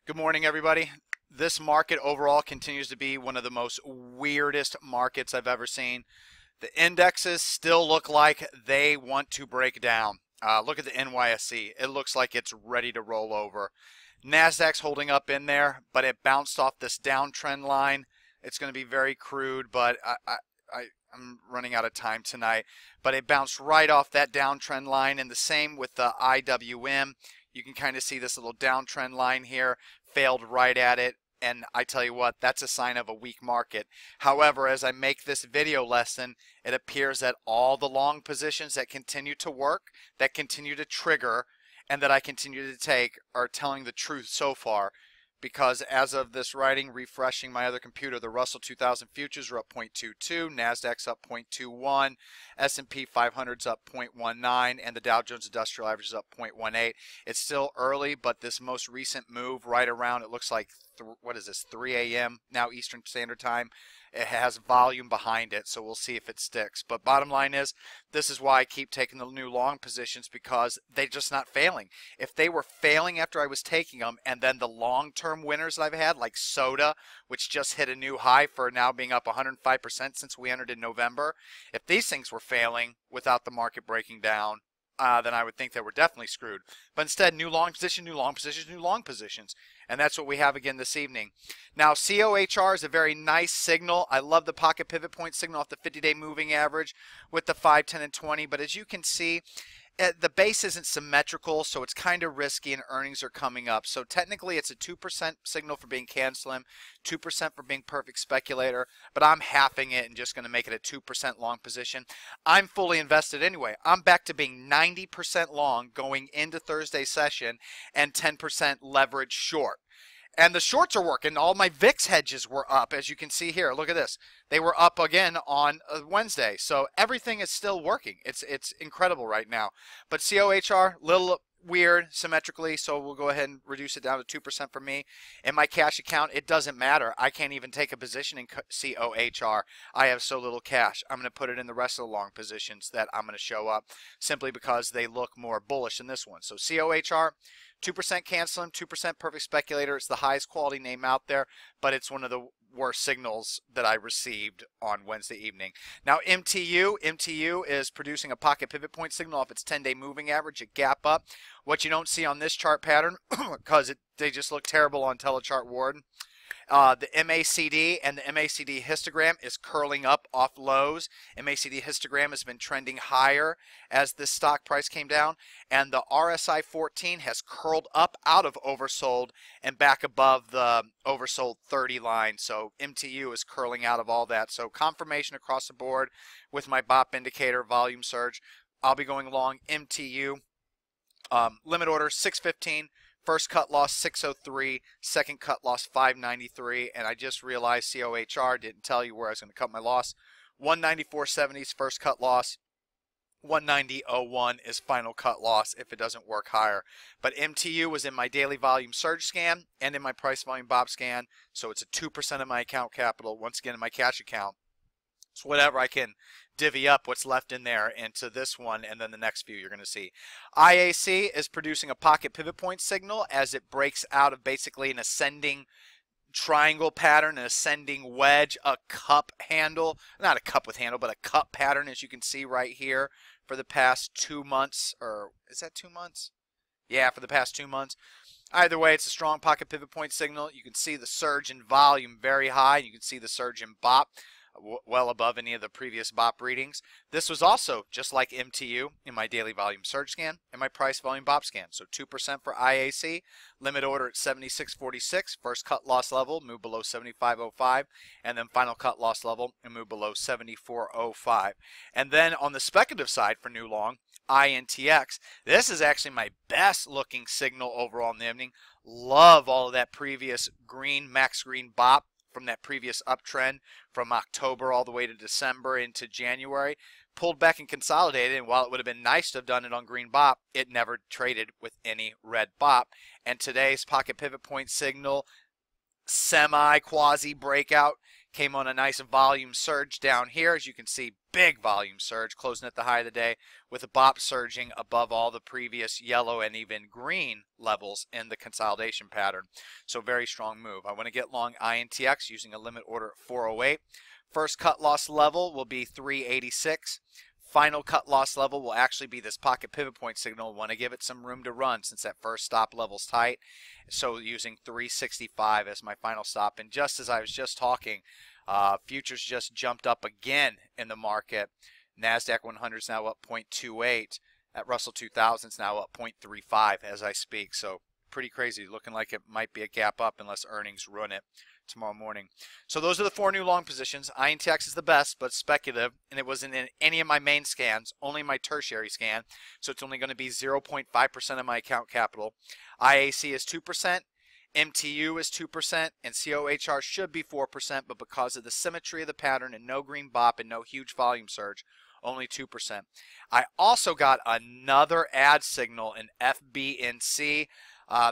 Good morning, everybody. This market overall continues to be one of the most weirdest markets I've ever seen. The indexes still look like they want to break down. Look at the NYSE. It looks like it's ready to roll over. NASDAQ's holding up in there, but it bounced off this downtrend line. It's going to be very crude, but I'm running out of time tonight. But it bounced right off that downtrend line, and the same with the IWM. You can kind of see this little downtrend line here, failed right at it, and I tell you what, that's a sign of a weak market. However, as I make this video lesson, it appears that all the long positions that continue to work, that continue to trigger, and that I continue to take are telling the truth so far. Because as of this writing, refreshing my other computer, the Russell 2000 futures are up 0.22, NASDAQ's up 0.21, S&P 500's up 0.19, and the Dow Jones Industrial Average is up 0.18. It's still early, but this most recent move right around, it looks like, what is this, 3 a.m. now Eastern Standard Time, it has volume behind it, so we'll see if it sticks. But bottom line is, this is why I keep taking the new long positions, because they're just not failing. If they were failing after I was taking them, and then the long-term winners that I've had, like soda, which just hit a new high for now being up 105% since we entered in November, if these things were failing without the market breaking down, then I would think that we're definitely screwed. But instead, new long position, new long positions, new long positions. And that's what we have again this evening. Now, COHR is a very nice signal. I love the pocket pivot point signal off the 50-day moving average with the 5, 10, and 20. But as you can see, the base isn't symmetrical, so it's kind of risky, and earnings are coming up. So technically, it's a 2% signal for being can slim, 2% for being perfect speculator, but I'm halving it and just going to make it a 2% long position. I'm fully invested anyway. I'm back to being 90% long going into Thursday's session and 10% leverage short. And the shorts are working. All my VIX hedges were up, as you can see here. Look at this. They were up again on Wednesday. So everything is still working. It's incredible right now. But COHR, little weird symmetrically, so we'll go ahead and reduce it down to 2% for me. In my cash account, it doesn't matter. I can't even take a position in COHR. I have so little cash. I'm going to put it in the rest of the long positions that I'm going to show up simply because they look more bullish than this one. So COHR, 2% can slim, 2% perfect speculator. It's the highest quality name out there, but it's one of the worst signals that I received on Wednesday evening. Now MTU is producing a pocket pivot point signal off its 10-day moving average, a gap up. What you don't see on this chart pattern, because they just look terrible on Telechart Ward. The MACD and the MACD histogram is curling up off lows. MACD histogram has been trending higher as this stock price came down, and the RSI 14 has curled up out of oversold and back above the oversold 30 line. So MTU is curling out of all that. So confirmation across the board with my BOP indicator volume surge. I'll be going long MTU. Limit order 615. First cut loss 603, second cut loss 593, and I just realized COHR didn't tell you where I was going to cut my loss. 194.70 is first cut loss. 190.01 is final cut loss if it doesn't work higher. But MTU was in my daily volume surge scan and in my price volume BOP scan, so it's a 2% of my account capital, once again in my cash account. So whatever I can divvy up what's left in there into this one, and then the next few you're going to see. IAC is producing a pocket pivot point signal as it breaks out of basically an ascending triangle pattern, an ascending wedge, a cup handle, not a cup with handle, but a cup pattern, as you can see right here for the past 2 months, or is that 2 months? Yeah, for the past 2 months. Either way, it's a strong pocket pivot point signal. You can see the surge in volume very high. You can see the surge in BOP well above any of the previous BOP readings. This was also just like MTU in my daily volume surge scan and my price volume BOP scan. So 2% for IAC, limit order at 76.46, first cut loss level, move below 75.05, and then final cut loss level and move below 74.05. And then on the speculative side for new long, INTX, this is actually my best looking signal overall in the evening. Love all of that previous green, max green BOP from that previous uptrend from October all the way to December into January. Pulled back and consolidated, and while it would have been nice to have done it on green BOP, it never traded with any red BOP. And today's pocket pivot point signal, semi-quasi breakout, Came on a nice volume surge down here. As you can see, big volume surge, closing at the high of the day with the BOP surging above all the previous yellow and even green levels in the consolidation pattern. So very strong move. I want to get long INTX using a limit order at 408. First cut loss level will be 386. Final cut loss level will actually be this pocket pivot point signal. Want to give it some room to run since that first stop level's tight. So using 365 as my final stop. And just as I was just talking, futures just jumped up again in the market. NASDAQ 100 is now up 0.28. That Russell 2000 is now up 0.35 as I speak. So pretty crazy. Looking like it might be a gap up unless earnings ruin it tomorrow morning. So those are the 4 new long positions. INTX is the best, but speculative, and it wasn't in any of my main scans, only my tertiary scan, so it's only going to be 0.5% of my account capital. IAC is 2%, MTU is 2%, and COHR should be 4%, but because of the symmetry of the pattern and no green BOP and no huge volume surge, only 2%. I also got another ad signal in FBNC.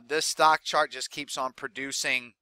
This stock chart just keeps on producing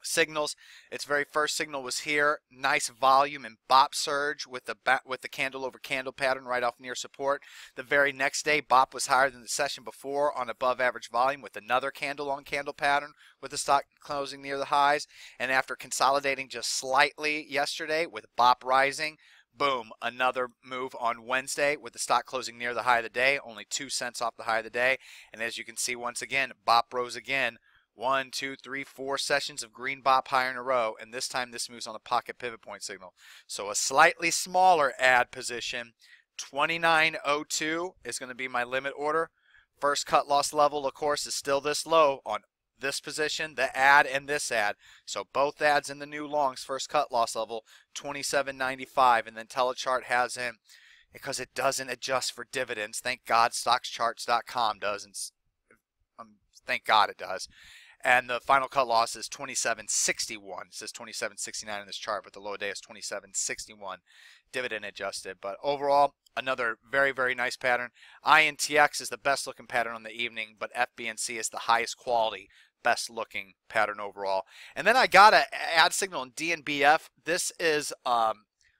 signals. Its very first signal was here, nice volume and BOP surge with the candle over candle pattern right off near support. The very next day, BOP was higher than the session before on above average volume with another candle on candle pattern with the stock closing near the highs. And after consolidating just slightly yesterday with BOP rising, boom, another move on Wednesday with the stock closing near the high of the day, only 2 cents off the high of the day. And as you can see, once again, BOP rose again. 1, 2, 3, 4 sessions of green BOP higher in a row, and this time this moves on a pocket pivot point signal. So a slightly smaller ad position, 29.02 is going to be my limit order. First cut loss level, of course, is still this low on this position, the ad and this ad. So both ads in the new longs, first cut loss level, 27.95, and then Telechart has in, because it doesn't adjust for dividends. Thank God stockcharts.com doesn't. Thank God it does. And the final cut loss is 27.61. It says 27.69 in this chart, but the low day is 27.61 dividend adjusted. But overall, another very, very nice pattern. INTX is the best looking pattern on the evening, but FBNC is the highest quality, best looking pattern overall. And then I got an ad signal in DNBF. This is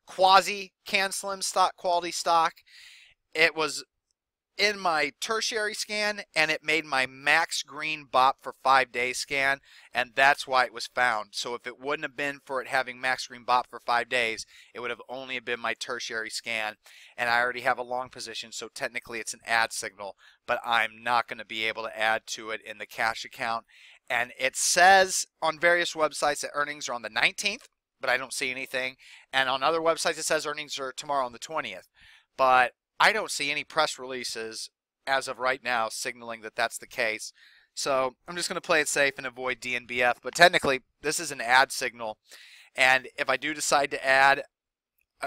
quasi CanSlim stock, quality stock. It was in my tertiary scan, and it made my max green BOP for 5 days scan, and that's why it was found. So if it wouldn't have been for it having max green BOP for 5 days, it would have only been my tertiary scan, and I already have a long position, so technically it's an ad signal, but I'm not going to be able to add to it in the cash account. And it says on various websites that earnings are on the 19th, but I don't see anything, and on other websites it says earnings are tomorrow on the 20th, but I don't see any press releases as of right now signaling that that's the case. So I'm just going to play it safe and avoid DNBF. But technically, this is an ad signal. And if I do decide to add,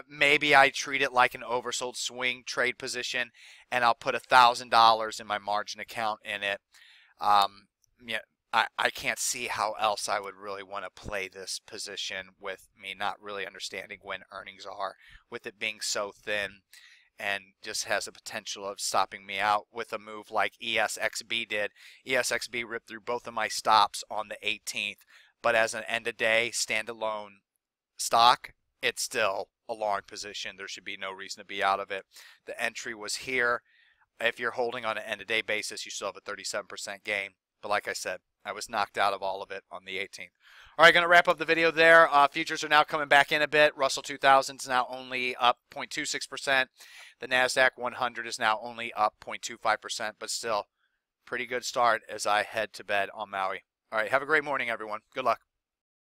maybe I treat it like an oversold swing trade position, and I'll put $1,000 in my margin account in it. I can't see how else I would really want to play this position with me not really understanding when earnings are, with it being so thin, and just has a potential of stopping me out with a move like ESXB did. ESXB ripped through both of my stops on the 18th, but as an end-of-day standalone stock, it's still a long position. There should be no reason to be out of it. The entry was here. If you're holding on an end-of-day basis, you still have a 37% gain. But like I said, I was knocked out of all of it on the 18th. All right, going to wrap up the video there. Futures are now coming back in a bit. Russell 2000 is now only up 0.26%. The NASDAQ 100 is now only up 0.25%, but still pretty good start as I head to bed on Maui. All right, have a great morning, everyone. Good luck.